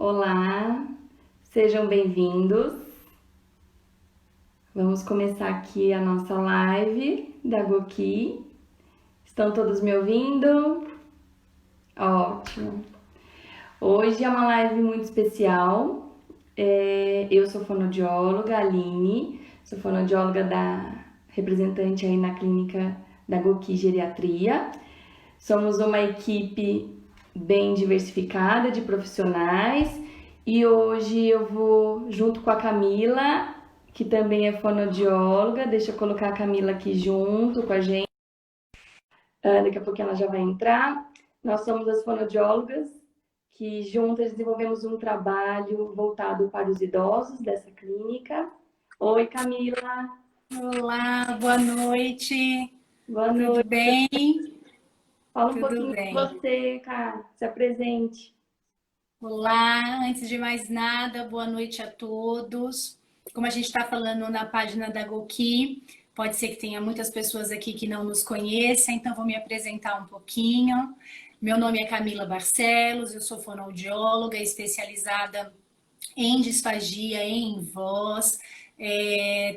Olá, sejam bem-vindos. Vamos começar aqui a nossa live da Goki. Estão todos me ouvindo? Ótimo. Hoje é uma live muito especial. Eu sou fonoaudióloga, Aline, sou fonoaudióloga representante aí na clínica da Goki Geriatria. Somos uma equipe bem diversificada de profissionais e hoje eu vou junto com a Camila, que também é fonoaudióloga. Deixa eu colocar a Camila aqui junto com a gente. Daqui a pouco ela já vai entrar. Nós somos as fonoaudiólogas que juntas desenvolvemos um trabalho voltado para os idosos dessa clínica. Oi, Camila. Olá, boa noite. Boa Tudo noite. bem? Fala um Tudo pouquinho de bem. você, cara. Se apresente. Olá, antes de mais nada, boa noite a todos. Como a gente está falando na página da Goki, pode ser que tenha muitas pessoas aqui que não nos conhecem, então vou me apresentar um pouquinho. Meu nome é Camila Barcelos, eu sou fonoaudióloga especializada em disfagia, em voz.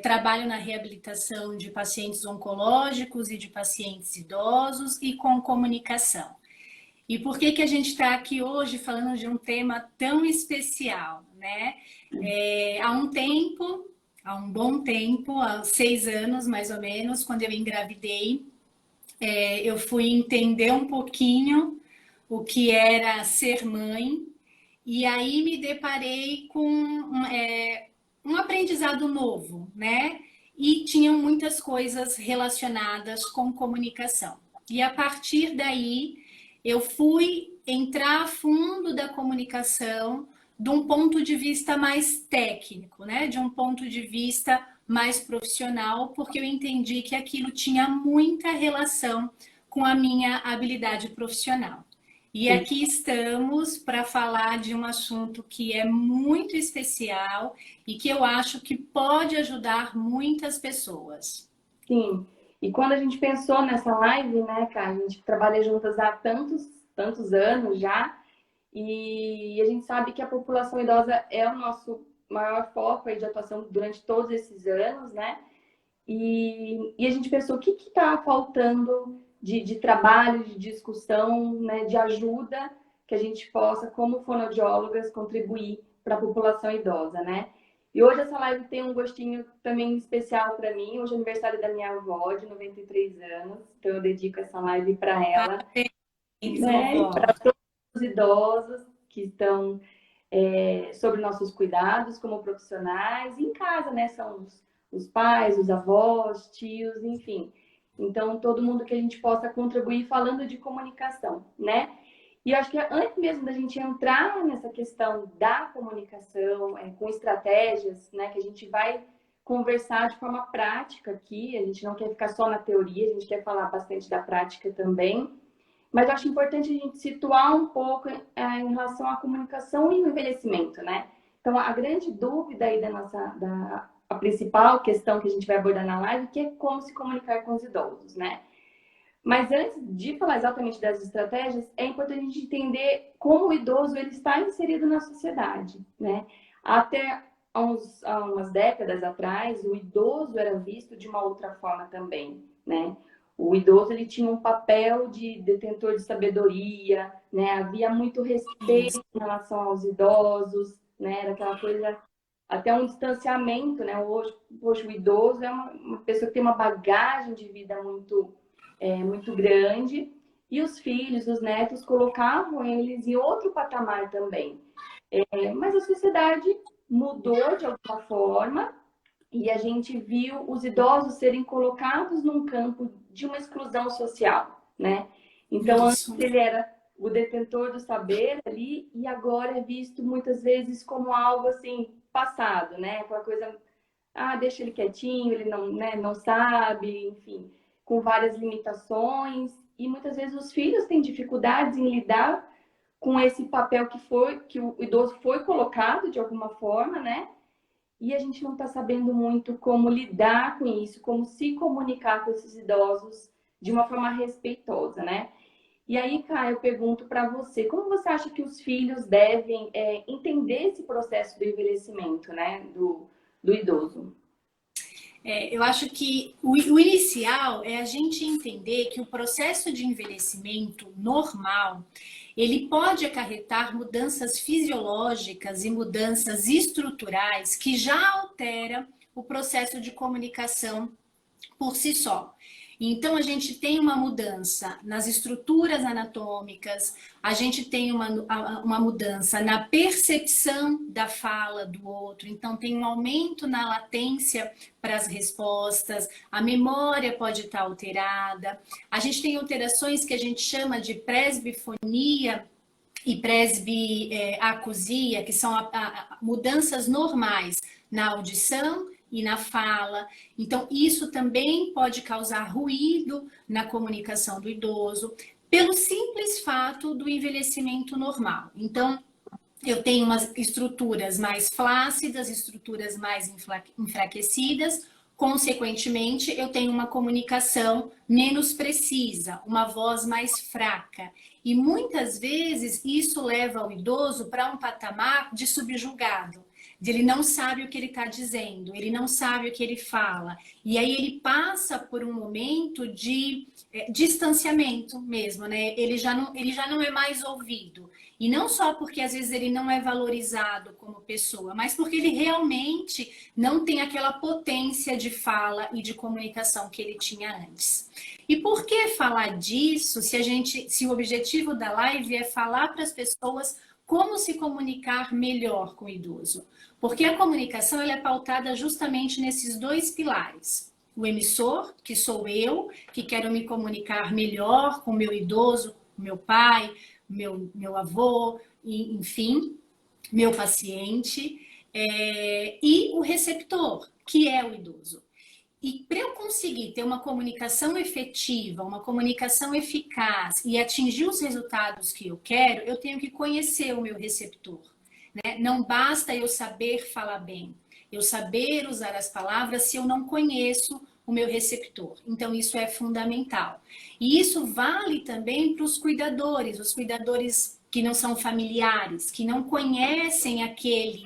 Trabalho na reabilitação de pacientes oncológicos e de pacientes idosos e com comunicação. E por que a gente está aqui hoje falando de um tema tão especial, né? Há um bom tempo, há 6 anos mais ou menos, quando eu engravidei, eu fui entender um pouquinho o que era ser mãe, e aí me deparei com um aprendizado novo, né? E tinham muitas coisas relacionadas com comunicação. E a partir daí eu fui entrar a fundo da comunicação de um ponto de vista mais técnico, né? De um ponto de vista mais profissional, porque eu entendi que aquilo tinha muita relação com a minha habilidade profissional. E Sim. aqui estamos para falar de um assunto que é muito especial e que eu acho que pode ajudar muitas pessoas. Sim. E quando a gente pensou nessa live, né, cara, a gente trabalha juntas há tantos anos já, e a gente sabe que a população idosa é o nosso maior foco aí de atuação durante todos esses anos, né? E a gente pensou o que está faltando de trabalho, de discussão, né, de ajuda que a gente possa, como fonoaudiólogas, contribuir para a população idosa, né? E hoje essa live tem um gostinho também especial para mim. Hoje é aniversário da minha avó, de 93 anos, então eu dedico essa live para ela, Parabéns, né? E vovó. para todos os idosos que estão sobre nossos cuidados como profissionais, e em casa, né? São os pais, os avós, tios, enfim. Então, todo mundo que a gente possa contribuir falando de comunicação, né? E eu acho que antes mesmo da gente entrar nessa questão da comunicação, com estratégias, né, que a gente vai conversar de forma prática aqui, a gente não quer ficar só na teoria, a gente quer falar bastante da prática também. Mas eu acho importante a gente situar um pouco em relação à comunicação e o envelhecimento, né? Então, a grande dúvida aí a principal questão que a gente vai abordar na live, que é como se comunicar com os idosos, né? Mas antes de falar exatamente das estratégias, é importante a gente entender como o idoso ele está inserido na sociedade, né? Até há umas décadas atrás, o idoso era visto de uma outra forma também, né? O idoso ele tinha um papel de detentor de sabedoria, né? Havia muito Isso. respeito em relação aos idosos, né? Era aquela coisa, até um distanciamento, né? Hoje o idoso é uma pessoa que tem uma bagagem de vida muito grande, e os filhos, os netos colocavam eles em outro patamar também. Mas a sociedade mudou de alguma forma e a gente viu os idosos serem colocados num campo de uma exclusão social, né? Então, antes Isso. ele era o detentor do saber ali e agora é visto muitas vezes como algo assim passado, né? Aquela coisa, deixa ele quietinho, ele não, né, não sabe, enfim, com várias limitações. E muitas vezes os filhos têm dificuldades em lidar com esse papel que o idoso foi colocado de alguma forma, né? E a gente não está sabendo muito como lidar com isso, como se comunicar com esses idosos de uma forma respeitosa, né? E aí, Caio, eu pergunto para você, como você acha que os filhos devem entender esse processo do envelhecimento, né, do idoso? Eu acho que o inicial é a gente entender que o processo de envelhecimento normal, ele pode acarretar mudanças fisiológicas e mudanças estruturais que já altera o processo de comunicação por si só. Então, a gente tem uma mudança nas estruturas anatômicas, a gente tem uma mudança na percepção da fala do outro, então, tem um aumento na latência para as respostas, a memória pode estar alterada, a gente tem alterações que a gente chama de presbifonia e presbiacusia, que são mudanças normais na audição e na fala. Então, isso também pode causar ruído na comunicação do idoso, pelo simples fato do envelhecimento normal. Então, eu tenho umas estruturas mais flácidas, estruturas mais enfraquecidas, consequentemente, eu tenho uma comunicação menos precisa, uma voz mais fraca. E muitas vezes isso leva o idoso para um patamar de subjugado. Ele não sabe o que ele está dizendo, ele não sabe o que ele fala. E aí ele passa por um momento de distanciamento mesmo, né? Ele já não é mais ouvido. E não só porque às vezes ele não é valorizado como pessoa, mas porque ele realmente não tem aquela potência de fala e de comunicação que ele tinha antes. E por que falar disso se o objetivo da live é falar para as pessoas como se comunicar melhor com o idoso? Porque a comunicação ela é pautada justamente nesses dois pilares. O emissor, que sou eu, que quero me comunicar melhor com o meu idoso, meu pai, meu avô, enfim, meu paciente, e o receptor, que é o idoso. E para eu conseguir ter uma comunicação efetiva, uma comunicação eficaz e atingir os resultados que eu quero, eu tenho que conhecer o meu receptor. Né? Não basta eu saber falar bem, eu saber usar as palavras se eu não conheço o meu receptor. Então, isso é fundamental. E isso vale também para os cuidadores que não são familiares, que não conhecem aquele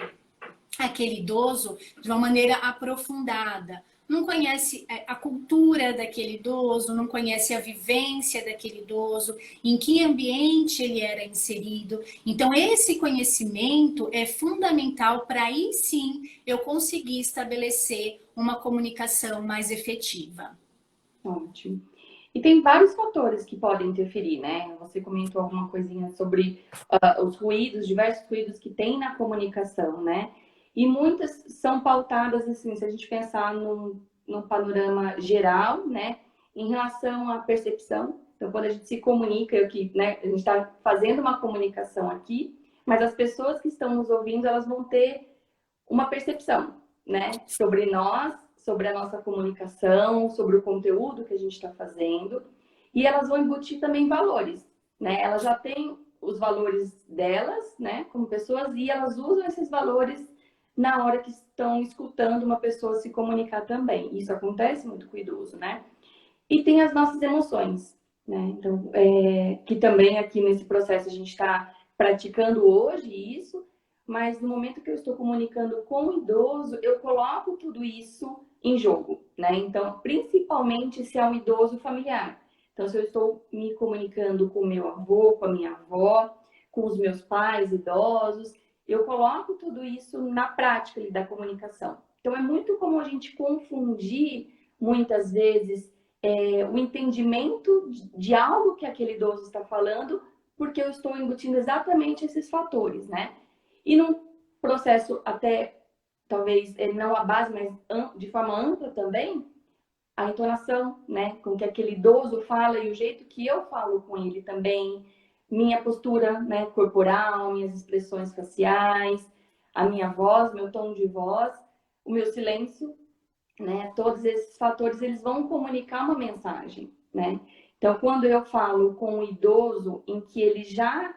idoso de uma maneira aprofundada. Não conhece a cultura daquele idoso, não conhece a vivência daquele idoso, em que ambiente ele era inserido. Então, esse conhecimento é fundamental para aí sim eu conseguir estabelecer uma comunicação mais efetiva. Ótimo. E tem vários fatores que podem interferir, né? Você comentou alguma coisinha sobre os ruídos, diversos ruídos que tem na comunicação, né? E muitas são pautadas, assim, se a gente pensar num panorama geral, né? Em relação à percepção. Então, quando a gente se comunica, né, a gente está fazendo uma comunicação aqui, mas as pessoas que estão nos ouvindo, elas vão ter uma percepção, né? Sobre nós, sobre a nossa comunicação, sobre o conteúdo que a gente está fazendo. E elas vão embutir também valores, né? Elas já têm os valores delas, né? Como pessoas, e elas usam esses valores na hora que estão escutando uma pessoa se comunicar também. Isso acontece muito com o idoso, né? E tem as nossas emoções, né? Então, que também aqui nesse processo a gente está praticando hoje isso, mas no momento que eu estou comunicando com o idoso, eu coloco tudo isso em jogo, né? Então, principalmente se é um idoso familiar. Então, se eu estou me comunicando com o meu avô, com a minha avó, com os meus pais idosos, eu coloco tudo isso na prática da comunicação. Então, é muito comum a gente confundir, muitas vezes, o entendimento de algo que aquele idoso está falando, porque eu estou embutindo exatamente esses fatores, né? E num processo até, talvez, não a base, mas de forma ampla também, a entonação, né? Com que aquele idoso fala e o jeito que eu falo com ele também, minha postura, né, corporal, minhas expressões faciais, a minha voz, meu tom de voz, o meu silêncio, né? Todos esses fatores, eles vão comunicar uma mensagem, né? Então, quando eu falo com um idoso em que ele já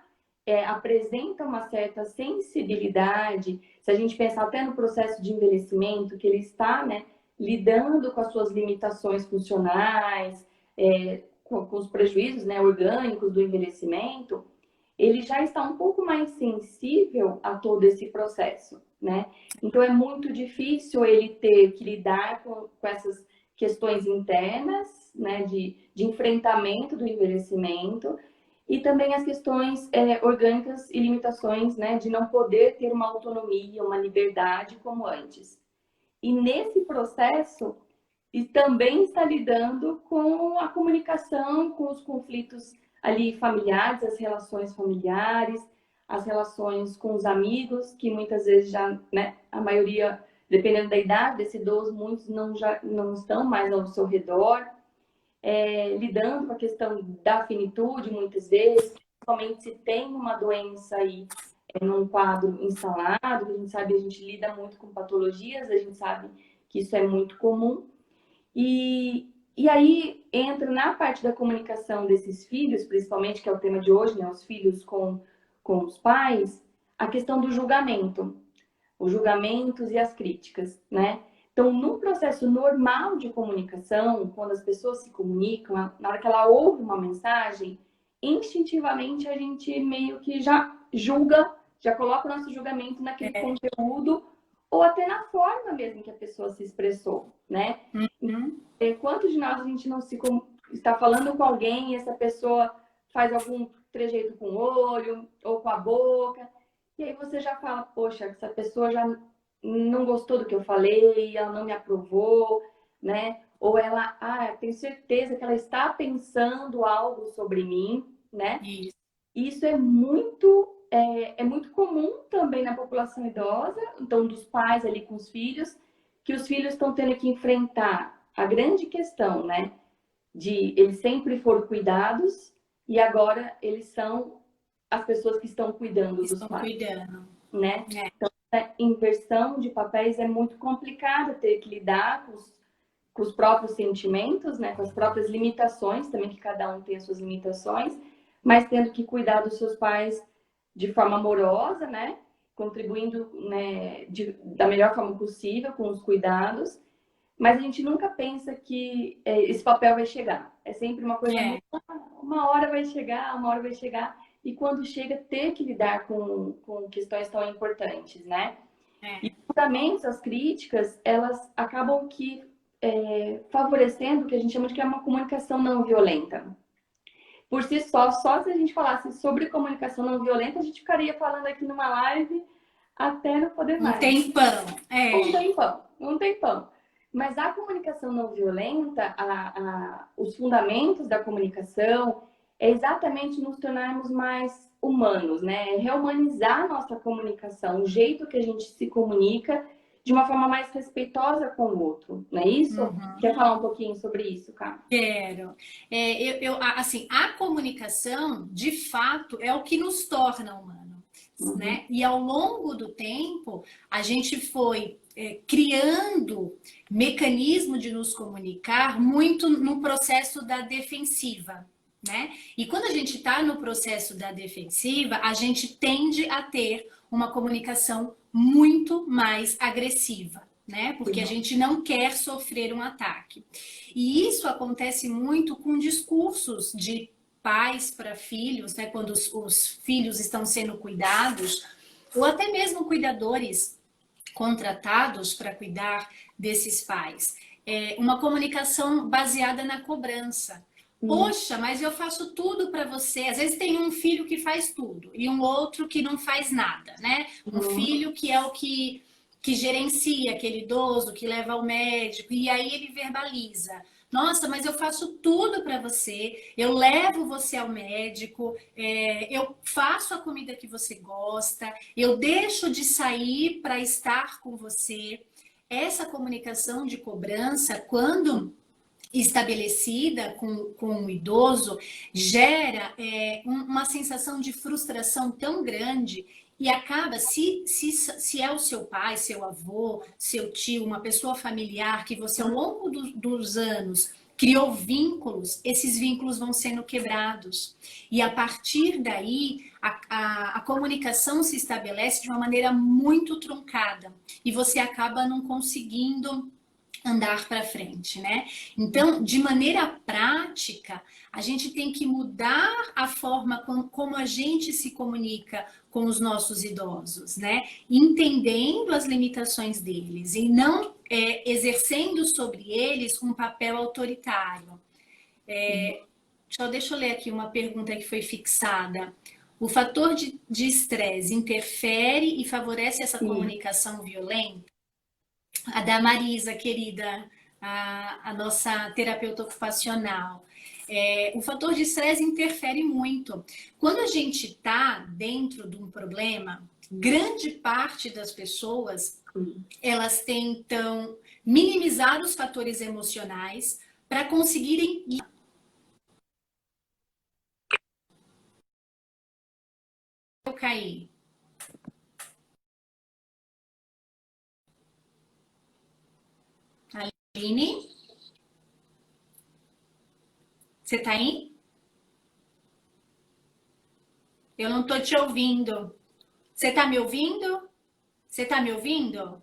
apresenta uma certa sensibilidade, se a gente pensar até no processo de envelhecimento, que ele está, né, lidando com as suas limitações funcionais, com os prejuízos, né, orgânicos do envelhecimento, ele já está um pouco mais sensível a todo esse processo, né? Então, é muito difícil ele ter que lidar com essas questões internas, né, de enfrentamento do envelhecimento, e também as questões orgânicas e limitações, né, de não poder ter uma autonomia, uma liberdade como antes. E nesse processo, e também está lidando com a comunicação, com os conflitos ali familiares, as relações familiares, as relações com os amigos, que muitas vezes já, né, a maioria, dependendo da idade desse idoso, muitos já não estão mais ao seu redor, lidando com a questão da finitude, muitas vezes, principalmente se tem uma doença aí num quadro instalado, a gente sabe, a gente lida muito com patologias, a gente sabe que isso é muito comum. E aí entra na parte da comunicação desses filhos, principalmente, que é o tema de hoje, né? Os filhos com os pais, a questão do julgamento, os julgamentos e as críticas, né? Então, no processo normal de comunicação, quando as pessoas se comunicam, na hora que ela ouve uma mensagem, instintivamente a gente meio que já julga, já coloca o nosso julgamento naquele conteúdo ou até na forma mesmo que a pessoa se expressou, né? Quantos de nós a gente não está falando com alguém e essa pessoa faz algum trejeito com o olho ou com a boca, e aí você já fala, poxa, essa pessoa já não gostou do que eu falei, ela não me aprovou, né? Ou ela, tenho certeza que ela está pensando algo sobre mim, né? Isso é muito comum também na população idosa, então dos pais ali com os filhos, que os filhos estão tendo que enfrentar a grande questão, né? De eles sempre foram cuidados e agora eles são as pessoas que estão cuidando dos pais, né? Então, a inversão de papéis é muito complicada, ter que lidar com os próprios sentimentos, né? Com as próprias limitações, também que cada um tem as suas limitações, mas tendo que cuidar dos seus pais de forma amorosa, né? Contribuindo, né, da melhor forma possível com os cuidados, mas a gente nunca pensa que esse papel vai chegar. É sempre uma coisa muito, uma hora vai chegar, uma hora vai chegar, e quando chega, ter que lidar com questões tão importantes, né? E os julgamentos, as críticas, elas acabam que favorecendo o que a gente chama de que é uma comunicação não violenta. Por si só se a gente falasse sobre comunicação não violenta, a gente ficaria falando aqui numa live até não poder mais. Um tempão. Mas a comunicação não violenta, os fundamentos da comunicação, é exatamente nos tornarmos mais humanos, né? É rehumanizar a nossa comunicação, o jeito que a gente se comunica de uma forma mais respeitosa com o outro, não é isso? Quer falar um pouquinho sobre isso, Carla? Quero. Assim, a comunicação, de fato, é o que nos torna humanos, né? E ao longo do tempo, a gente foi criando mecanismo de nos comunicar muito no processo da defensiva, né? E quando a gente está no processo da defensiva, a gente tende a ter uma comunicação muito mais agressiva, né? Porque a gente não quer sofrer um ataque. E isso acontece muito com discursos de pais para filhos, né? Quando os filhos estão sendo cuidados, ou até mesmo cuidadores contratados para cuidar desses pais. Uma comunicação baseada na cobrança. Poxa, mas eu faço tudo para você. Às vezes tem um filho que faz tudo e um outro que não faz nada, né? Um filho que é o que gerencia aquele idoso, que leva ao médico, e aí ele verbaliza. Nossa, mas eu faço tudo para você, eu levo você ao médico, eu faço a comida que você gosta, eu deixo de sair para estar com você. Essa comunicação de cobrança, quando estabelecida com o idoso, gera uma sensação de frustração tão grande e acaba, se é o seu pai, seu avô, seu tio, uma pessoa familiar que você, ao longo dos anos, criou vínculos, esses vínculos vão sendo quebrados. E a partir daí, a comunicação se estabelece de uma maneira muito truncada. E você acaba não conseguindo andar para frente, né? Então, de maneira prática, a gente tem que mudar a forma como a gente se comunica com os nossos idosos, né? Entendendo as limitações deles e não exercendo sobre eles um papel autoritário. Deixa eu ler aqui uma pergunta que foi fixada. O fator de estresse interfere e favorece essa comunicação violenta? A da Marisa, querida, a nossa terapeuta ocupacional. O fator de estresse interfere muito. Quando a gente está dentro de um problema, grande parte das pessoas, elas tentam minimizar os fatores emocionais para conseguirem... Eu caí. Aline? Você tá aí? Eu não tô te ouvindo. Você tá me ouvindo? Você tá me ouvindo?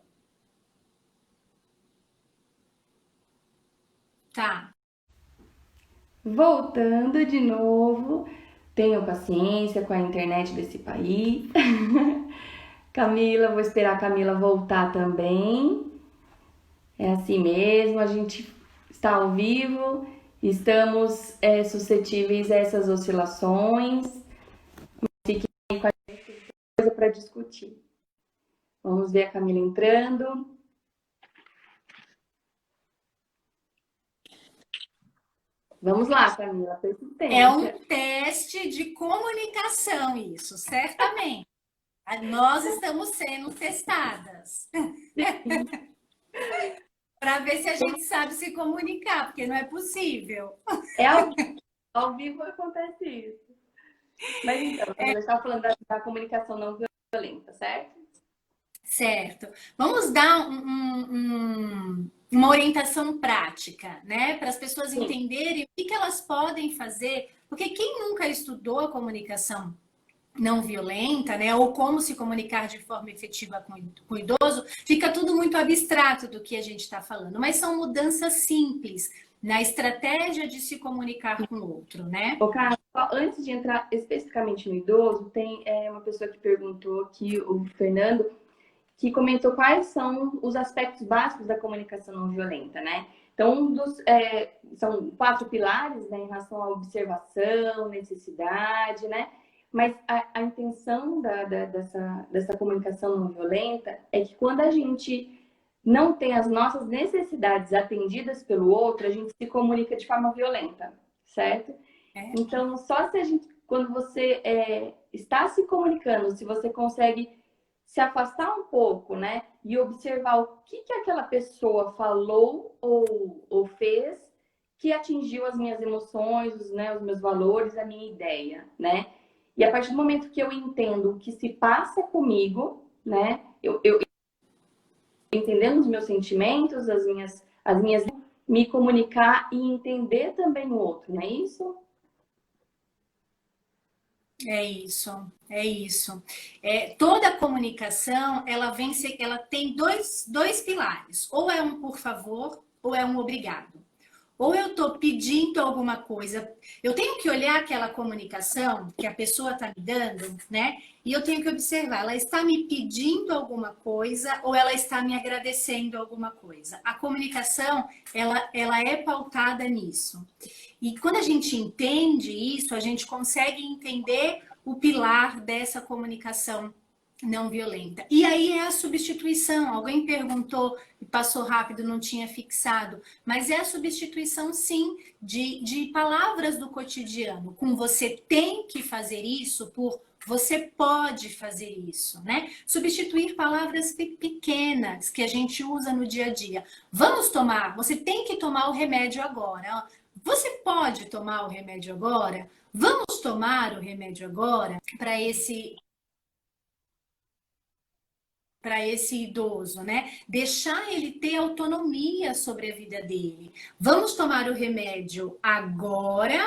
Tá. Voltando de novo, tenham paciência com a internet desse país. Camila, vou esperar a Camila voltar também. É assim mesmo, a gente está ao vivo, estamos suscetíveis a essas oscilações. Fiquem aí com a gente, tem coisa para discutir. Vamos ver a Camila entrando. Vamos lá, Camila, persistência. É um teste de comunicação isso, certamente. Nós estamos sendo testadas. Para ver se a gente sabe se comunicar, porque não é possível. Ao vivo acontece isso. Mas então, eu estava falando da comunicação não violenta, certo? Certo. Vamos dar uma orientação prática, né? Para as pessoas entenderem o que elas podem fazer. Porque quem nunca estudou a comunicação não violenta, né? Ou como se comunicar de forma efetiva com o idoso, fica tudo muito abstrato do que a gente está falando. Mas são mudanças simples na estratégia de se comunicar com o outro, né? Ô, Carla, antes de entrar especificamente no idoso, tem uma pessoa que perguntou aqui, o Fernando, que comentou quais são os aspectos básicos da comunicação não violenta, né? Então, são 4 pilares, né, em relação à observação, necessidade, né? Mas a intenção dessa comunicação não violenta é que quando a gente não tem as nossas necessidades atendidas pelo outro, a gente se comunica de forma violenta, certo? Então, só se a gente, quando você está se comunicando, se você consegue se afastar um pouco, né? E observar o que aquela pessoa falou ou fez que atingiu as minhas emoções, os meus valores, a minha ideia, né? E a partir do momento que eu entendo o que se passa comigo, né? Eu entendendo os meus sentimentos, as minhas me comunicar e entender também o outro, não é isso? É isso, é isso. Toda comunicação, ela tem dois pilares. Ou é um por favor, ou é um obrigado. Ou eu estou pedindo alguma coisa, eu tenho que olhar aquela comunicação que a pessoa está me dando, né? E eu tenho que observar, ela está me pedindo alguma coisa ou ela está me agradecendo alguma coisa. A comunicação, ela é pautada nisso. E quando a gente entende isso, a gente consegue entender o pilar dessa comunicação não violenta. E aí é a substituição. Alguém perguntou e passou rápido, não tinha fixado. Mas é a substituição, sim, de palavras do cotidiano. Com você tem que fazer isso por você pode fazer isso, né? Substituir palavras pequenas que a gente usa no dia a dia. Vamos tomar, você tem que tomar o remédio agora. Você pode tomar o remédio agora? Vamos tomar o remédio agora para para esse idoso, né? Deixar ele ter autonomia sobre a vida dele. Vamos tomar o remédio agora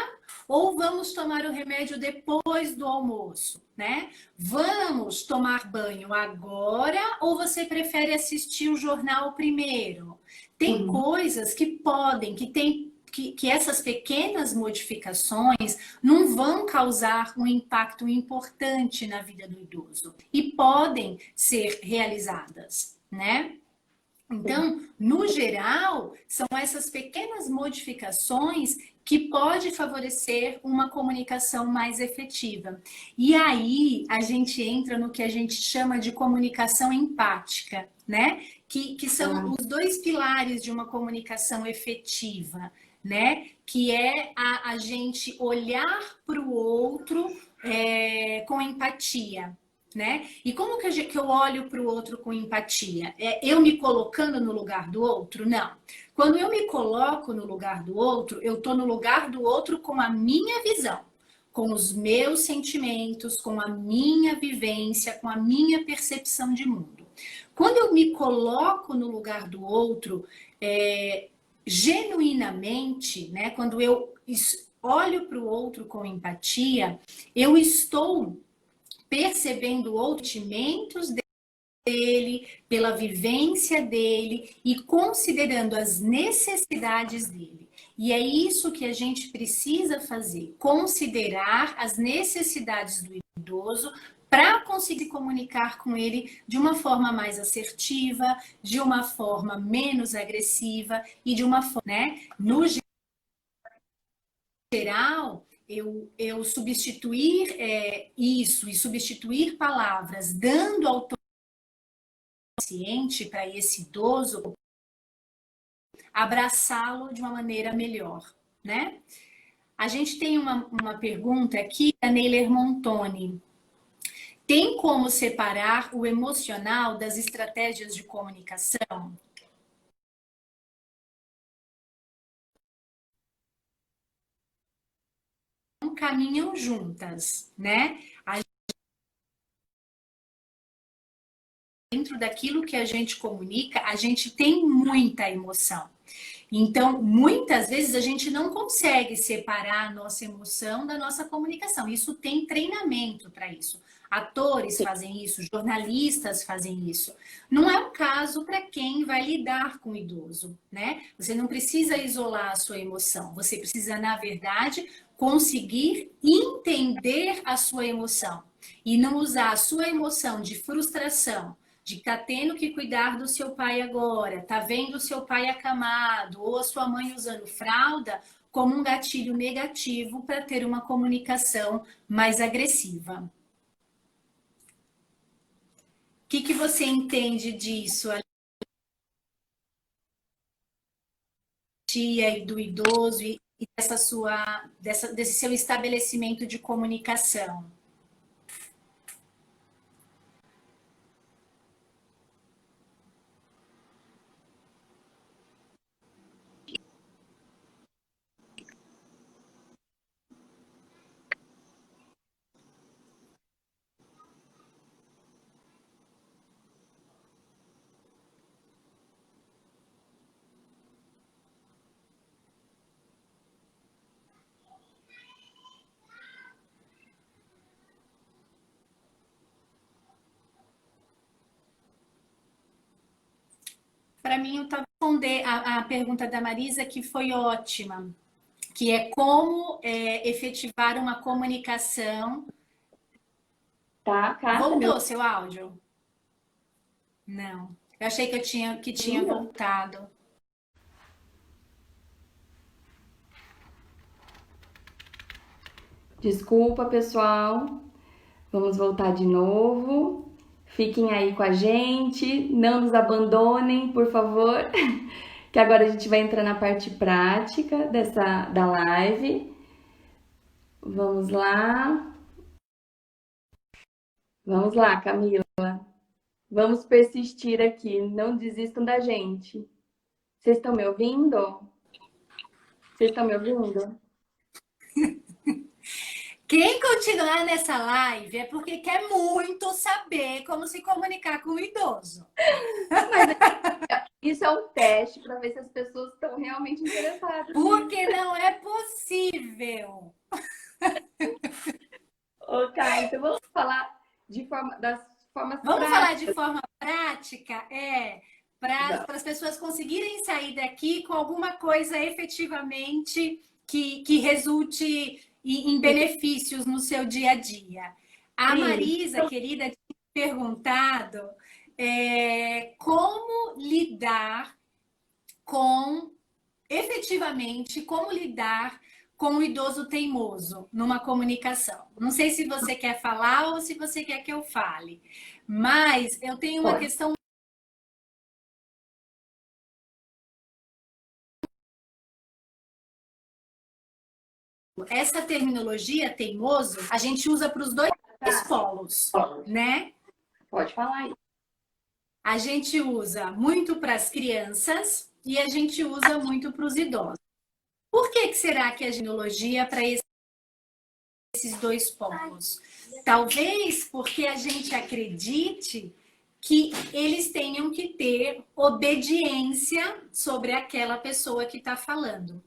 ou vamos tomar o remédio depois do almoço, né? Vamos tomar banho agora ou você prefere assistir o jornal primeiro? Tem coisas que podem, que tem que essas pequenas modificações não vão causar um impacto importante na vida do idoso e podem ser realizadas, né? Então, no geral, são essas pequenas modificações que pode favorecer uma comunicação mais efetiva. E aí a gente entra no que a gente chama de comunicação empática, né? Que são os dois pilares de uma comunicação efetiva, né? Que é a gente olhar para o outro com empatia, né? E como que eu olho para o outro com empatia? É eu me colocando no lugar do outro? Não. Quando eu me coloco no lugar do outro, eu estou no lugar do outro com a minha visão, com os meus sentimentos, com a minha vivência, com a minha percepção de mundo. Quando eu me coloco no lugar do outro, genuinamente, né? Quando eu olho para o outro com empatia, eu estou percebendo os sentimentos dele, pela vivência dele e considerando as necessidades dele. E é isso que a gente precisa fazer, considerar as necessidades do idoso para conseguir comunicar com ele de uma forma mais assertiva, de uma forma menos agressiva e de uma forma, né? No geral, eu substituir isso e substituir palavras, dando autonomia paciente para esse idoso, abraçá-lo de uma maneira melhor, né? A gente tem uma pergunta aqui da Neiler Montoni. Tem como separar o emocional das estratégias de comunicação? Caminham juntas, né? Dentro daquilo que a gente comunica, a gente tem muita emoção. Então, muitas vezes a gente não consegue separar a nossa emoção da nossa comunicação. Isso tem treinamento para isso. Atores fazem isso, jornalistas fazem isso. Não é um caso para quem vai lidar com o idoso, né? Você não precisa isolar a sua emoção. Você precisa, na verdade, conseguir entender a sua emoção e não usar a sua emoção de frustração, de estar tendo que cuidar do seu pai agora, tá vendo o seu pai acamado ou a sua mãe usando fralda como um gatilho negativo para ter uma comunicação mais agressiva. O que você entende disso, a tia e do idoso e desse seu estabelecimento de comunicação? Para mim, eu estava responder a pergunta da Marisa, que foi ótima, que é como efetivar uma comunicação. Tá, Cássia? Voltou seu áudio? Não. Eu achei que tinha voltado. Desculpa, pessoal. Vamos voltar de novo. Fiquem aí com a gente, não nos abandonem, por favor, que agora a gente vai entrar na parte prática da live. Vamos lá. Vamos lá, Camila. Vamos persistir aqui, não desistam da gente. Vocês estão me ouvindo? Vocês estão me ouvindo? Quem continuar nessa live é porque quer muito saber como se comunicar com o idoso. Mas isso é um teste para ver se as pessoas estão realmente interessadas. Porque não é possível. Ok, então vamos falar das formas Vamos falar de práticas. forma prática? Para as pessoas conseguirem sair daqui com alguma coisa efetivamente que resulte em benefícios no seu dia a dia. A Sim. Marisa, querida, tinha perguntado como lidar com, efetivamente, como lidar com o idoso teimoso numa comunicação. Não sei se você quer falar ou se você quer que eu fale, mas eu tenho uma Pode. questão. Essa terminologia teimoso, a gente usa para os dois polos, né? Pode falar aí. A gente usa muito para as crianças e a gente usa muito para os idosos. Por que será que a terminologia para esses dois polos? Talvez porque a gente acredite que eles tenham que ter obediência sobre aquela pessoa que está falando.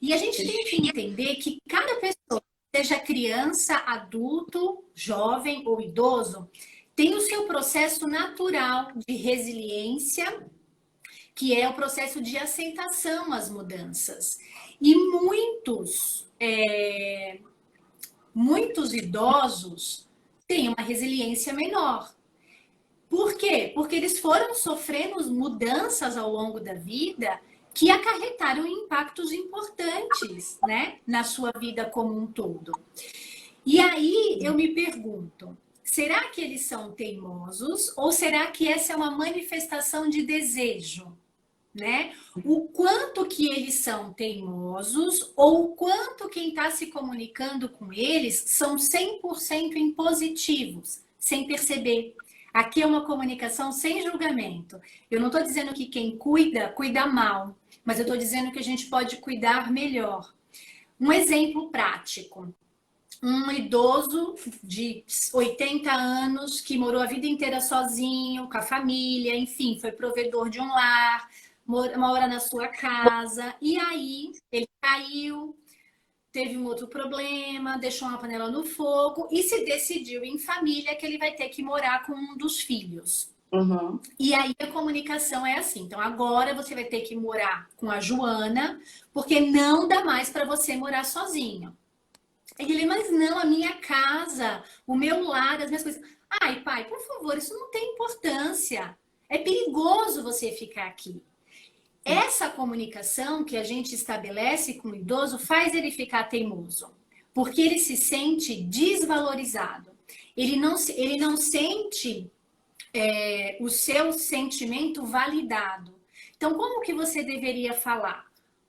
E a gente tem que entender que cada pessoa, seja criança, adulto, jovem ou idoso, tem o seu processo natural de resiliência, que é o processo de aceitação às mudanças. E muitos idosos têm uma resiliência menor. Por quê? Porque eles foram sofrendo mudanças ao longo da vida que acarretaram impactos importantes, né, na sua vida como um todo. E aí eu me pergunto, será que eles são teimosos ou será que essa é uma manifestação de desejo, né? O quanto que eles são teimosos ou o quanto quem está se comunicando com eles são 100% impositivos, sem perceber. Aqui é uma comunicação sem julgamento. Eu não estou dizendo que quem cuida, cuida mal, mas eu estou dizendo que a gente pode cuidar melhor. Um exemplo prático. Um idoso de 80 anos que morou a vida inteira sozinho, com a família, enfim, foi provedor de um lar, mora na sua casa, e aí ele caiu, teve um outro problema, deixou uma panela no fogo e se decidiu em família que ele vai ter que morar com um dos filhos. Uhum. E aí a comunicação é assim. Então agora você vai ter que morar com a Joana, porque não dá mais para você morar sozinho. Ele, mas não, a minha casa, o meu lar, as minhas coisas. Ai, pai, por favor, isso não tem importância. É perigoso você ficar aqui. Essa comunicação que a gente estabelece com o idoso faz ele ficar teimoso, porque ele se sente desvalorizado. Ele não sente o seu sentimento validado. Então, como que você deveria falar?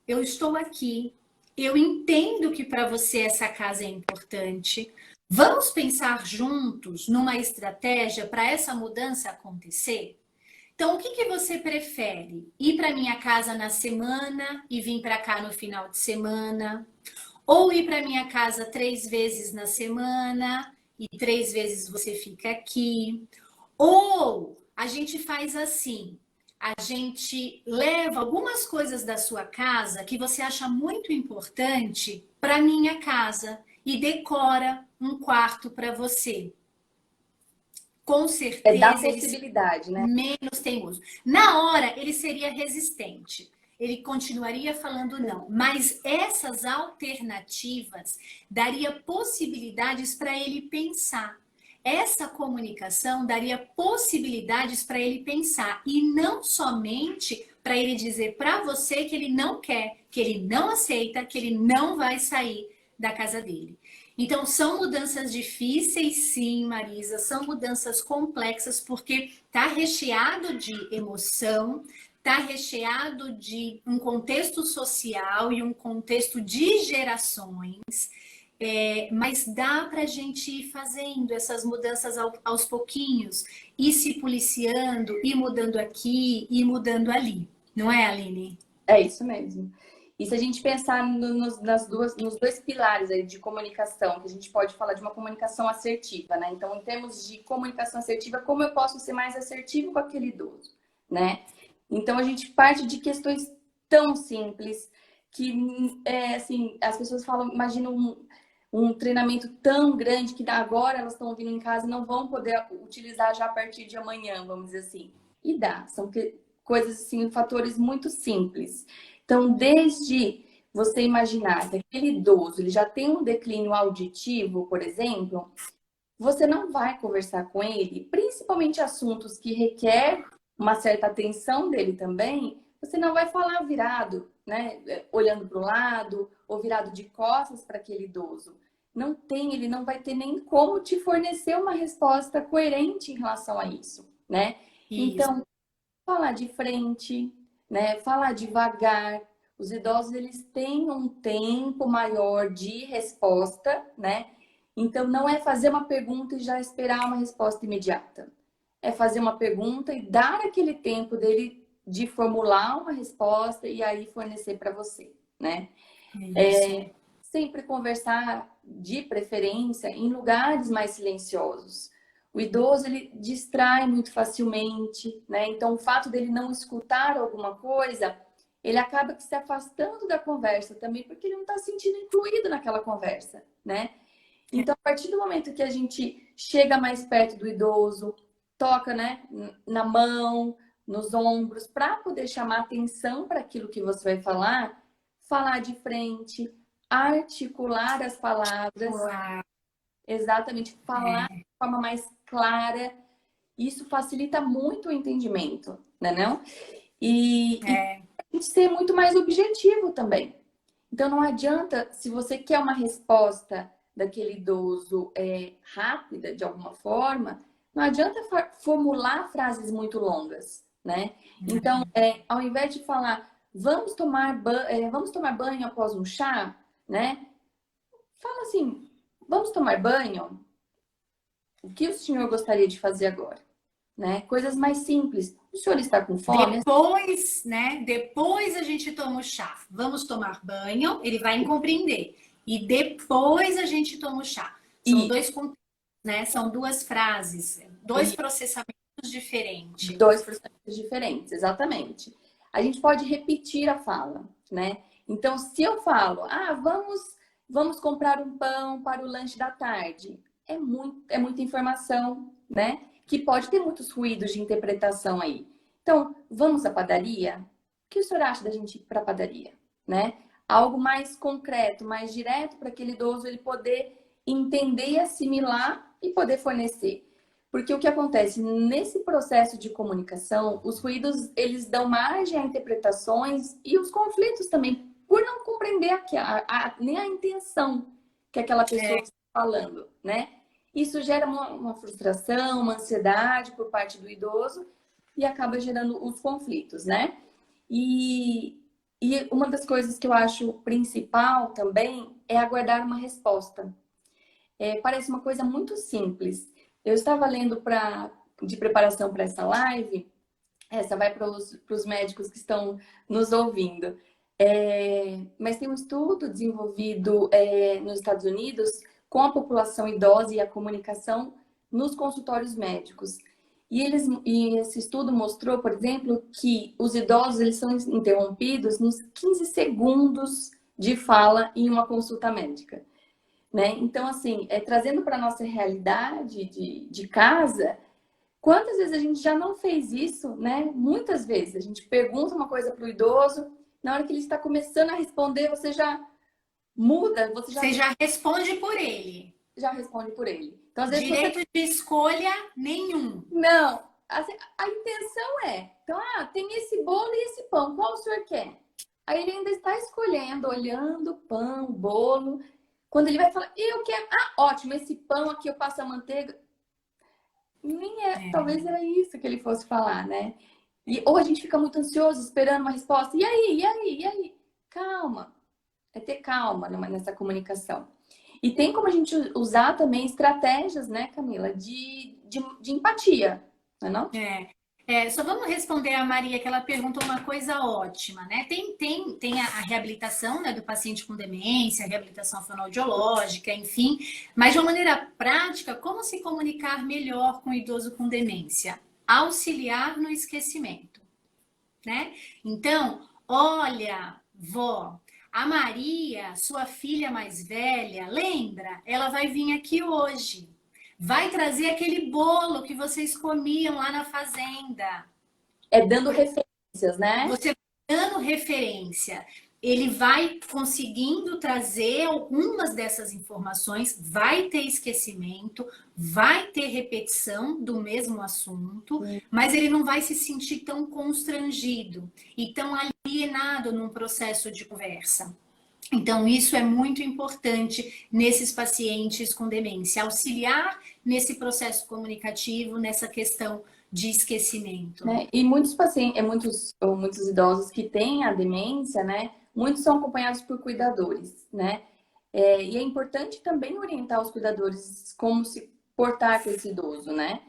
Eu estou aqui, eu entendo que para você essa casa é importante. Vamos pensar juntos numa estratégia para essa mudança acontecer? Então, o que você prefere? Ir para minha casa na semana e vir para cá no final de semana? Ou ir para minha casa 3 vezes na semana e 3 vezes você fica aqui? Ou a gente faz assim, a gente leva algumas coisas da sua casa que você acha muito importante para minha casa e decora um quarto para você. Com É dar certeza ele possibilidade, né? menos teimoso. Na hora, ele seria resistente. Ele continuaria falando não. Mas essas alternativas daria possibilidades para ele pensar. Essa comunicação daria possibilidades para ele pensar. E não somente para ele dizer para você que ele não quer, que ele não aceita, que ele não vai sair da casa dele. Então, são mudanças difíceis, sim, Marisa, são mudanças complexas, porque está recheado de emoção, está recheado de um contexto social e um contexto de gerações, mas dá para a gente ir fazendo essas mudanças aos pouquinhos, ir se policiando, ir mudando aqui, ir mudando ali. Não é, Aline? É isso mesmo. E se a gente pensar nos dois pilares aí de comunicação, que a gente pode falar de uma comunicação assertiva, né? Então, em termos de comunicação assertiva, como eu posso ser mais assertivo com aquele idoso, né? Então, a gente parte de questões tão simples que, assim, as pessoas falam, imaginam um treinamento tão grande que agora elas estão vindo em casa e não vão poder utilizar já a partir de amanhã, vamos dizer assim. E dá, são coisas assim, fatores muito simples. Então, desde você imaginar que aquele idoso ele já tem um declínio auditivo, por exemplo, você não vai conversar com ele, principalmente assuntos que requer uma certa atenção dele também, você não vai falar virado, né? Olhando para o lado ou virado de costas para aquele idoso. Não tem, ele não vai ter nem como te fornecer uma resposta coerente em relação a isso, né? Isso. Então, falar de frente, né? Falar devagar. Os idosos eles têm um tempo maior de resposta, né? Então não é fazer uma pergunta e já esperar uma resposta imediata. É fazer uma pergunta e dar aquele tempo dele de formular uma resposta e aí fornecer para você, né? Sempre conversar de preferência em lugares mais silenciosos. O idoso ele distrai muito facilmente, né? Então o fato dele não escutar alguma coisa, ele acaba se afastando da conversa também, porque ele não está se sentindo incluído naquela conversa, né? Então, a partir do momento que a gente chega mais perto do idoso, toca, né, na mão, nos ombros, para poder chamar atenção para aquilo que você vai falar de frente, articular as palavras, exatamente, falar de forma mais clara, isso facilita muito o entendimento, né, não? E a gente ser muito mais objetivo também. Então não adianta, se você quer uma resposta daquele idoso rápida, de alguma forma, não adianta formular frases muito longas, né? Então, ao invés de falar, vamos tomar banho após um chá, né? Fala assim, vamos tomar banho? O que o senhor gostaria de fazer agora? Né? Coisas mais simples. O senhor está com fome? Depois, né? Depois a gente toma o chá. Vamos tomar banho, ele vai compreender. E depois a gente toma o chá. São E, dois, né? São duas frases, dois processamentos diferentes. dois processos diferentes, exatamente. A gente pode repetir a fala, né? Então, se eu falo, vamos comprar um pão para o lanche da tarde, é muita informação, né? Que pode ter muitos ruídos de interpretação aí. Então, vamos à padaria? O que o senhor acha da gente ir para a padaria, né? Algo mais concreto, mais direto para aquele idoso ele poder entender e assimilar e poder fornecer. Porque o que acontece nesse processo de comunicação, os ruídos eles dão margem a interpretações e os conflitos também, por não compreender nem a intenção que aquela pessoa está falando, né? Isso gera uma frustração, uma ansiedade por parte do idoso e acaba gerando os conflitos, né? E uma das coisas que eu acho principal também é aguardar uma resposta. Parece uma coisa muito simples. Eu estava lendo de preparação para essa live, essa vai para os médicos que estão nos ouvindo. Mas tem um estudo desenvolvido nos Estados Unidos com a população idosa e a comunicação nos consultórios médicos. E esse estudo mostrou, por exemplo, que os idosos eles são interrompidos nos 15 segundos de fala em uma consulta médica. Né? Então, assim, trazendo para a nossa realidade de casa, quantas vezes a gente já não fez isso, né? Muitas vezes. A gente pergunta uma coisa para o idoso, na hora que ele está começando a responder, você já muda, Você já responde por ele. Já responde por ele. Então, às vezes Direito de escolha nenhum. Não, a intenção então, tem esse bolo e esse pão, qual o senhor quer? Aí ele ainda está escolhendo, olhando o pão, o bolo. Quando ele vai falar, eu quero, ótimo, esse pão aqui eu passo a manteiga. Nem talvez era isso que ele fosse falar, né? Ou a gente fica muito ansioso, esperando uma resposta. E aí? E aí? E aí? Calma. É ter calma nessa comunicação. E tem como a gente usar também estratégias, né, Camila, de empatia, não é não? Só vamos responder a Maria, que ela perguntou uma coisa ótima, né? Tem a reabilitação, né, do paciente com demência, a reabilitação fonoaudiológica, enfim, mas de uma maneira prática, como se comunicar melhor com o idoso com demência? Auxiliar no esquecimento, né? Então, olha, vó, a Maria, sua filha mais velha, lembra? Ela vai vir aqui hoje. Vai trazer aquele bolo que vocês comiam lá na fazenda. É dando referências, né? Você dando referência, ele vai conseguindo trazer algumas dessas informações, vai ter esquecimento, vai ter repetição do mesmo assunto, mas ele não vai se sentir tão constrangido e tão alienado num processo de conversa. Então, isso é muito importante nesses pacientes com demência, auxiliar nesse processo comunicativo, nessa questão de esquecimento. Né? E muitos pacientes, muitos idosos que têm a demência, né? Muitos são acompanhados por cuidadores, né? E é importante também orientar os cuidadores como se portar com esse idoso, né?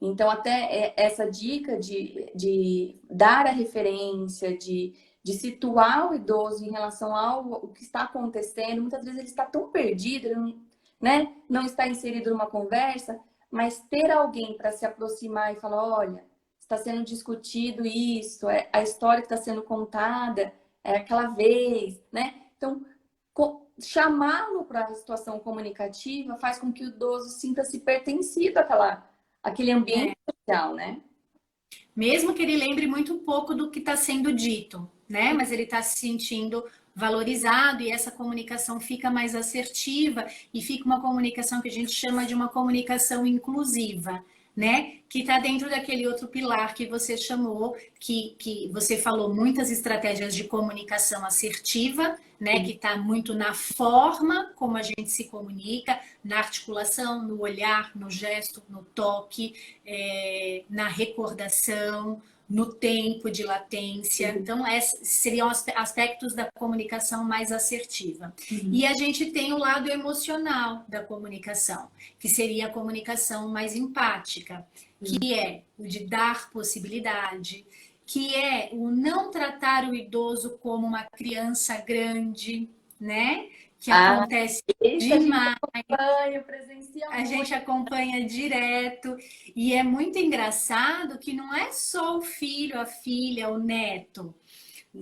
Então, até essa dica de dar a referência, de situar o idoso em relação ao que está acontecendo, muitas vezes ele está tão perdido, ele não, né? Não está inserido numa conversa, mas ter alguém para se aproximar e falar, olha, está sendo discutido isso, a história que está sendo contada é aquela vez, né? Então, chamá-lo para a situação comunicativa faz com que o idoso sinta-se pertencido àquele ambiente social, né? Mesmo que ele lembre muito pouco do que está sendo dito, né? Mas ele está se sentindo valorizado e essa comunicação fica mais assertiva e fica uma comunicação que a gente chama de uma comunicação inclusiva, né? Que está dentro daquele outro pilar que você chamou, que você falou muitas estratégias de comunicação assertiva, né? Que está muito na forma como a gente se comunica, na articulação, no olhar, no gesto, no toque, na recordação, no tempo de latência. Então, esses seriam aspectos da comunicação mais assertiva. E a gente tem o lado emocional da comunicação, que seria a comunicação mais empática, que é o de dar possibilidade, que é o não tratar o idoso como uma criança grande, né? Que acontece demais. A gente acompanha direto e é muito engraçado que não é só o filho, a filha, o neto.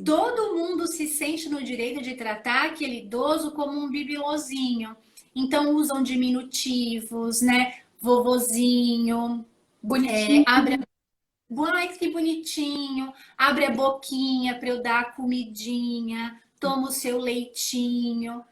Todo mundo se sente no direito de tratar aquele idoso como um bibelozinho. Então usam diminutivos, né? Vovozinho, Bonitinho. abre Ai, que bonitinho. Abre a boquinha para eu dar a comidinha. Toma o seu leitinho.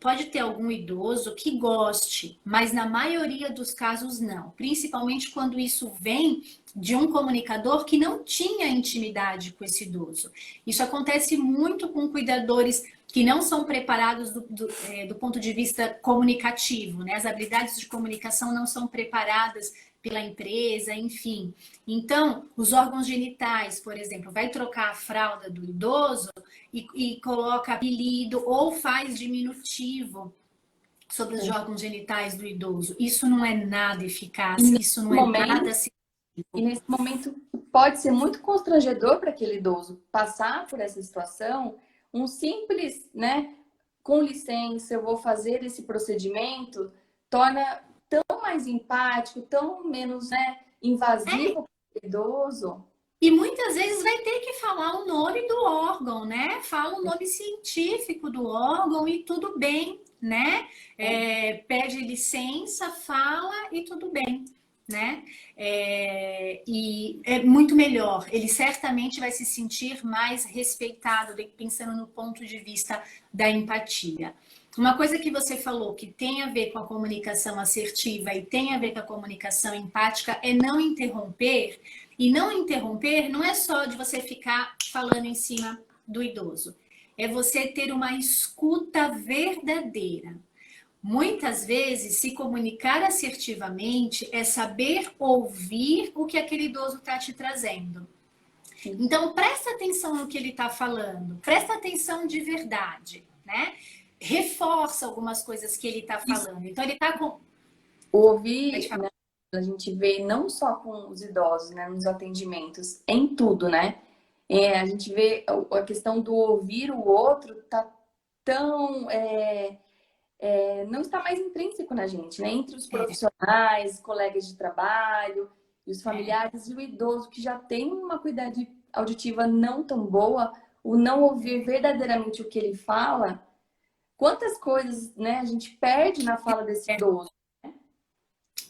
Pode ter algum idoso que goste, mas na maioria dos casos não. Principalmente quando isso vem de um comunicador que não tinha intimidade com esse idoso. Isso acontece muito com cuidadores que não são preparados do ponto de vista comunicativo, né? As habilidades de comunicação não são preparadas pela empresa, enfim. Então, os órgãos genitais, por exemplo, vai trocar a fralda do idoso e coloca apelido ou faz diminutivo sobre os órgãos genitais do idoso. Isso não é nada eficaz, isso não é nada e nesse momento pode ser muito constrangedor para aquele idoso passar por essa situação. Um simples, né? Com licença, eu vou fazer esse procedimento, torna tão mais empático, tão menos, né, invasivo para o idoso. E muitas vezes vai ter que falar o nome do órgão, né? Fala o nome científico do órgão e tudo bem, né? Pede licença, fala e tudo bem, né? E é muito melhor. Ele certamente vai se sentir mais respeitado, pensando no ponto de vista da empatia. Uma coisa que você falou que tem a ver com a comunicação assertiva e tem a ver com a comunicação empática é não interromper. E não interromper não é só de você ficar falando em cima do idoso. É você ter uma escuta verdadeira. Muitas vezes, se comunicar assertivamente é saber ouvir o que aquele idoso está te trazendo. Então, presta atenção no que ele está falando. Presta atenção de verdade, né? Reforça algumas coisas que ele está falando. Então, ele está com... Ouvir, né, a gente vê não só com os idosos, né, nos atendimentos, em tudo, né? A gente vê a questão do ouvir o outro tá tão não está mais intrínseco na gente, né? Entre os profissionais, colegas de trabalho, e os familiares e o idoso que já tem uma qualidade auditiva não tão boa, o não ouvir verdadeiramente o que ele fala, quantas coisas, né, a gente perde na fala desse idoso.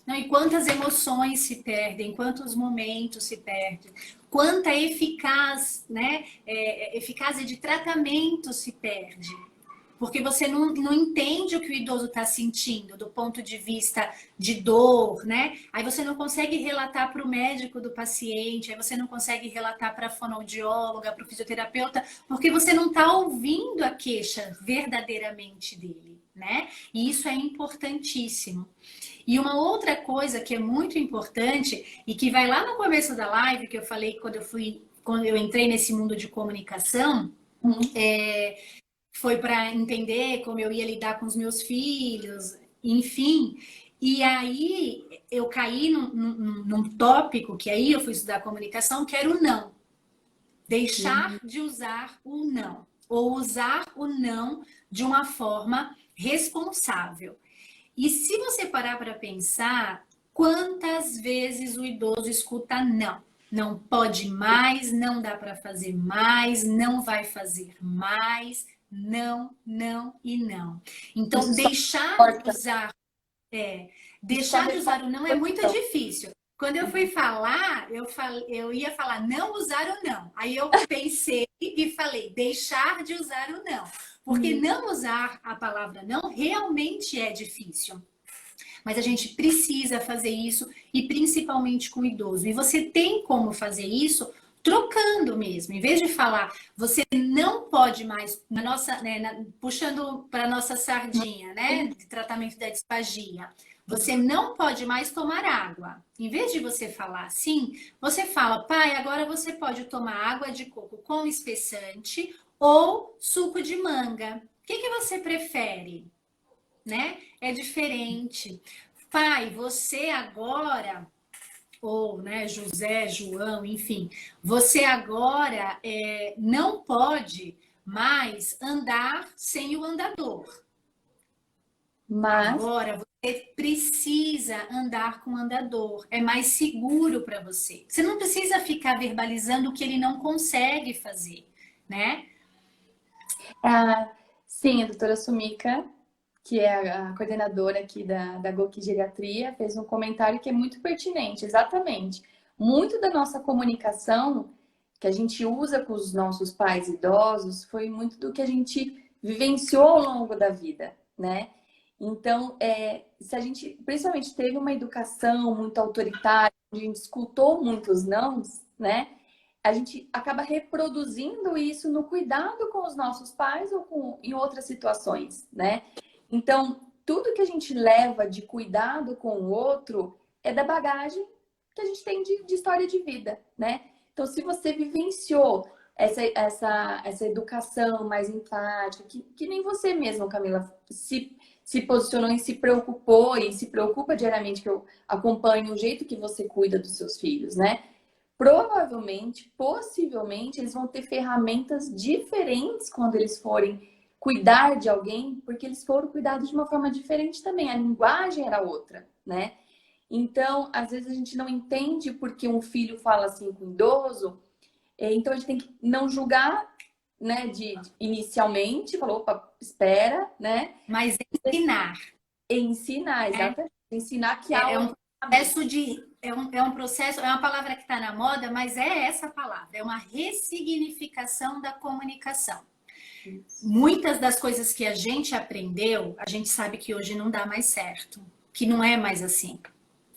Não, e quantas emoções se perdem, quantos momentos se perdem, quanta eficácia de tratamento se perde. Porque você não entende o que o idoso está sentindo do ponto de vista de dor, né? Aí você não consegue relatar para o médico do paciente, aí você não consegue relatar para a fonoaudióloga, para o fisioterapeuta, porque você não está ouvindo a queixa verdadeiramente dele, né? E isso é importantíssimo. E uma outra coisa que é muito importante e que vai lá no começo da live, que eu falei quando eu entrei nesse mundo de comunicação, foi para entender como eu ia lidar com os meus filhos, enfim. E aí eu caí num tópico que aí eu fui estudar comunicação, que era o não. Deixar de usar o não. Ou usar o não de uma forma responsável. E se você parar para pensar, quantas vezes o idoso escuta não? Não pode mais, não dá para fazer mais, não vai fazer mais, não, não e não. Então, deixar de usar o não é muito difícil. Quando eu fui falar, eu ia falar não usar o não. Aí eu pensei e falei deixar de usar o não. Porque não usar a palavra não realmente é difícil. Mas a gente precisa fazer isso, e principalmente com o idoso. E você tem como fazer isso trocando mesmo. Em vez de falar, você não pode mais, puxando para a nossa sardinha, né, de tratamento da disfagia, você não pode mais tomar água. Em vez de você falar assim, você fala, pai, agora você pode tomar água de coco com espessante ou suco de manga. O que você prefere? Né? É diferente. Pai, você agora, ou né, José, João, enfim, você agora não pode mais andar sem o andador. Mas agora você precisa andar com o andador. É mais seguro para você. Você não precisa ficar verbalizando o que ele não consegue fazer, né? Sim, a doutora Sumika, que é a coordenadora aqui da GOK Geriatria, fez um comentário que é muito pertinente, exatamente. Muito da nossa comunicação que a gente usa com os nossos pais idosos foi muito do que a gente vivenciou ao longo da vida, né? Então, se a gente, principalmente, teve uma educação muito autoritária, a gente escutou muitos nãos, né? A gente acaba reproduzindo isso no cuidado com os nossos pais ou em outras situações, né? Então, tudo que a gente leva de cuidado com o outro é da bagagem que a gente tem de história de vida, né? Então, se você vivenciou essa educação mais empática, que nem você mesma, Camila, se posicionou e se preocupou e se preocupa diariamente, que eu acompanho o jeito que você cuida dos seus filhos, né? Provavelmente, possivelmente, eles vão ter ferramentas diferentes quando eles forem cuidar de alguém, porque eles foram cuidados de uma forma diferente também. A linguagem era outra, né? Então, às vezes a gente não entende porque um filho fala assim com o idoso, então a gente tem que não julgar, né, inicialmente, falou, opa, espera, né? Mas ensinar. Ensinar, exatamente. Ensinar que é um processo é um processo, é uma palavra que está na moda, mas é essa palavra, é uma ressignificação da comunicação. Muitas das coisas que a gente aprendeu, a gente sabe que hoje não dá mais certo, que não é mais assim,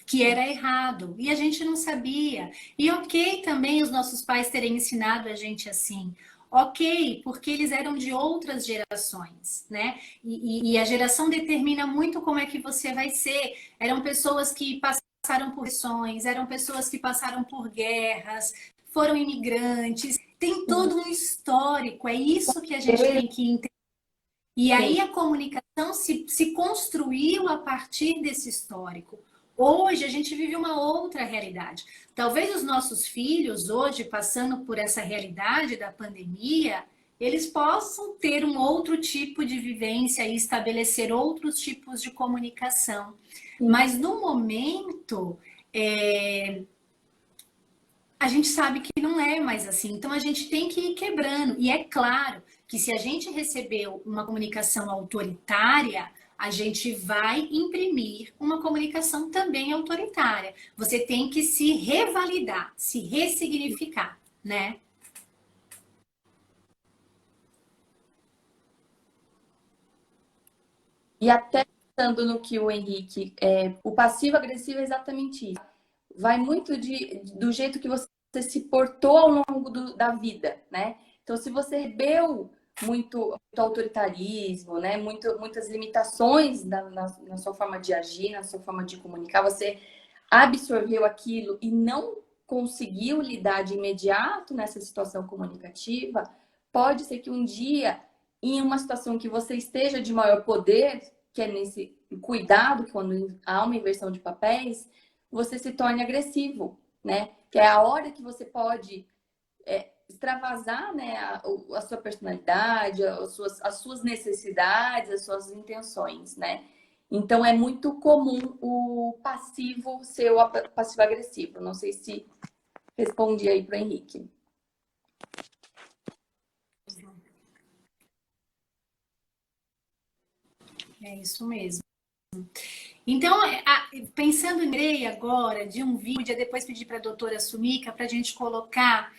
que era errado, e a gente não sabia. E ok também os nossos pais terem ensinado a gente assim. Ok, porque eles eram de outras gerações, né? E a geração determina muito como é que você vai ser. Eram pessoas que passaram por pressões, eram pessoas que passaram por guerras, foram imigrantes. Tem todo um histórico, é isso que a gente tem que entender. E aí a comunicação se construiu a partir desse histórico. Hoje a gente vive uma outra realidade. Talvez os nossos filhos, hoje, passando por essa realidade da pandemia, eles possam ter um outro tipo de vivência e estabelecer outros tipos de comunicação. Mas no momento, a gente sabe que não é mais assim. Então a gente tem que ir quebrando. E é claro que se a gente recebeu uma comunicação autoritária, a gente vai imprimir uma comunicação também autoritária. Você tem que se revalidar, se ressignificar, né? E até pensando no que o Henrique, o passivo-agressivo é exatamente isso. Vai muito do jeito que você se portou ao longo da vida, né? Então, se você recebeu muito autoritarismo, né? Muitas limitações na sua forma de agir, na sua forma de comunicar, você absorveu aquilo e não conseguiu lidar de imediato nessa situação comunicativa, pode ser que um dia, em uma situação que você esteja de maior poder, que é nesse cuidado, quando há uma inversão de papéis, você se torne agressivo, né? Que é a hora que você pode extravasar, né, a sua personalidade, as suas necessidades, as suas intenções, né? Então é muito comum o passivo ser o passivo-agressivo. Não sei se respondi aí para o Henrique. É isso mesmo. Então, pensando em Grey agora, de um vídeo, depois pedir para a doutora Sumika para a gente colocar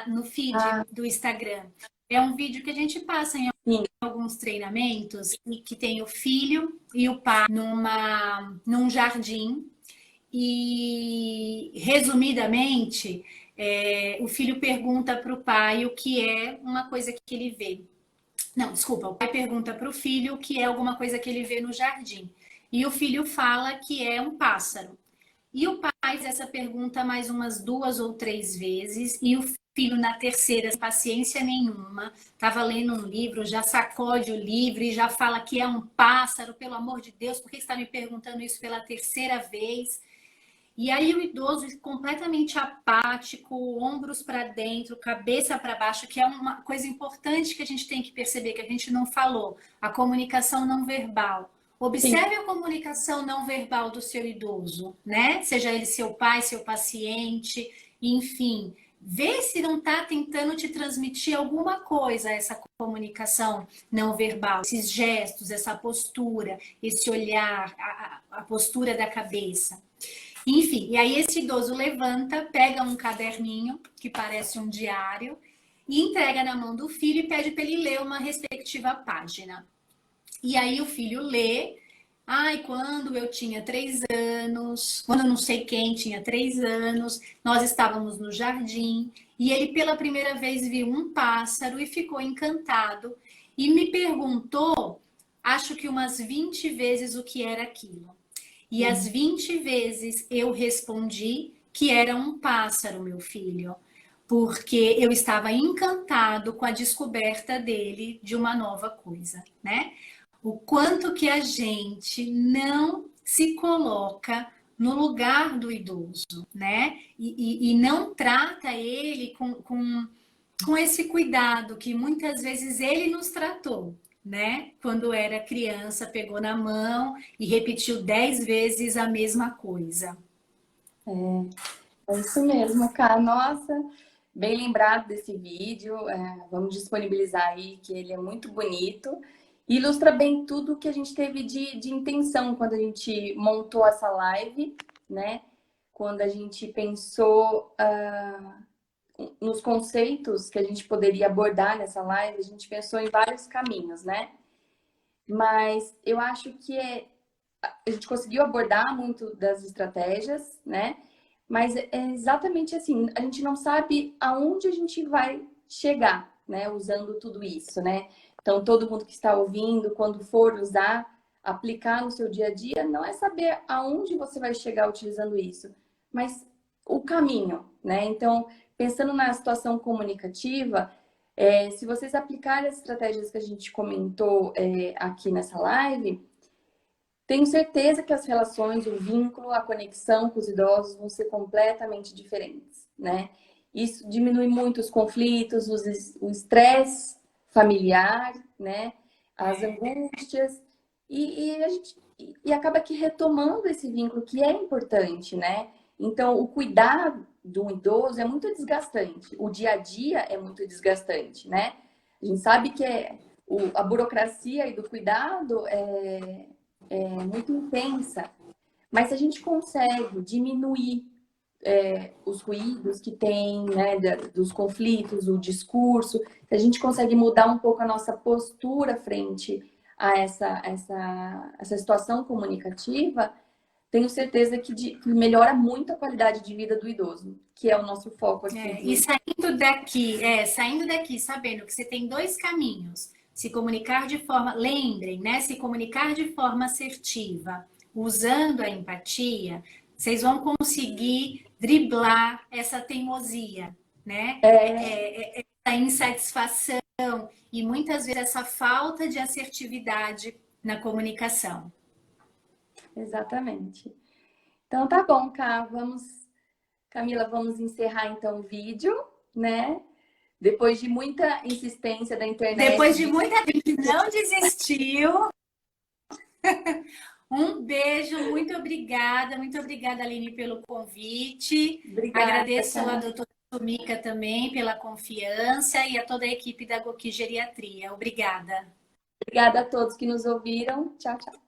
no feed do Instagram. É um vídeo que a gente passa em alguns treinamentos e que tem o filho e o pai num jardim. E, resumidamente, o filho pergunta para o pai o que é uma coisa que ele vê. Não, desculpa, o pai pergunta para o filho o que é alguma coisa que ele vê no jardim. E o filho fala que é um pássaro. E o pai faz essa pergunta mais umas 2 ou 3 vezes, e o filho, na terceira, sem paciência nenhuma, estava lendo um livro, já sacode o livro e já fala que é um pássaro, pelo amor de Deus, por que você está me perguntando isso pela terceira vez? E aí o idoso completamente apático, ombros para dentro, cabeça para baixo, que é uma coisa importante que a gente tem que perceber, que a gente não falou, a comunicação não verbal. Observe a comunicação não verbal do seu idoso, né? Seja ele seu pai, seu paciente, enfim. Vê se não está tentando te transmitir alguma coisa, essa comunicação não verbal, esses gestos, essa postura, esse olhar, a postura da cabeça. Enfim, e aí esse idoso levanta, pega um caderninho, que parece um diário, e entrega na mão do filho e pede para ele ler uma respectiva página. E aí o filho lê, quando eu tinha 3 anos, quando eu não sei quem tinha 3 anos, nós estávamos no jardim, e ele pela primeira vez viu um pássaro e ficou encantado, e me perguntou, acho que umas 20 vezes o que era aquilo. E as 20 vezes eu respondi que era um pássaro, meu filho, porque eu estava encantado com a descoberta dele de uma nova coisa, né? O quanto que a gente não se coloca no lugar do idoso, né? E não trata ele com esse cuidado que muitas vezes ele nos tratou, né? Quando era criança, pegou na mão e repetiu 10 vezes a mesma coisa. É isso mesmo, cara. Nossa, bem lembrado desse vídeo. Vamos disponibilizar aí, que ele é muito bonito. E ilustra bem tudo que a gente teve de intenção quando a gente montou essa live, né? Quando a gente pensou nos conceitos que a gente poderia abordar nessa live, a gente pensou em vários caminhos, né? Mas eu acho que a gente conseguiu abordar muito das estratégias, né? Mas é exatamente assim, a gente não sabe aonde a gente vai chegar, né? Usando tudo isso, né? Então, todo mundo que está ouvindo, quando for usar, aplicar no seu dia a dia, não é saber aonde você vai chegar utilizando isso, mas o caminho, né? Então, pensando na situação comunicativa, se vocês aplicarem as estratégias que a gente comentou aqui nessa live, tenho certeza que as relações, o vínculo, a conexão com os idosos vão ser completamente diferentes, né? Isso diminui muito os conflitos, o estresse familiar, né? As angústias, e acaba que retomando esse vínculo que é importante, né? Então, o cuidar do idoso é muito desgastante, o dia a dia é muito desgastante, né? A gente sabe que a burocracia e do cuidado é muito intensa, mas se a gente consegue diminuir os ruídos que tem, né, dos conflitos, o discurso, se a gente consegue mudar um pouco a nossa postura frente a essa situação comunicativa, tenho certeza que melhora muito a qualidade de vida do idoso, que é o nosso foco aqui. E saindo daqui, sabendo que você tem dois caminhos. Se comunicar de forma, lembrem, né? Se comunicar de forma assertiva, usando a empatia, vocês vão conseguir driblar essa teimosia, né? Essa insatisfação e muitas vezes essa falta de assertividade na comunicação. Exatamente. Então tá bom, Camila, vamos encerrar então o vídeo, né? Depois de muita insistência da internet. Depois de muita gente não desistiu. Um beijo, muito obrigada, Aline, pelo convite. Obrigada, agradeço cara. a doutora Sumica também pela confiança e a toda a equipe da Goki Geriatria. Obrigada. Obrigada a todos que nos ouviram. Tchau, tchau.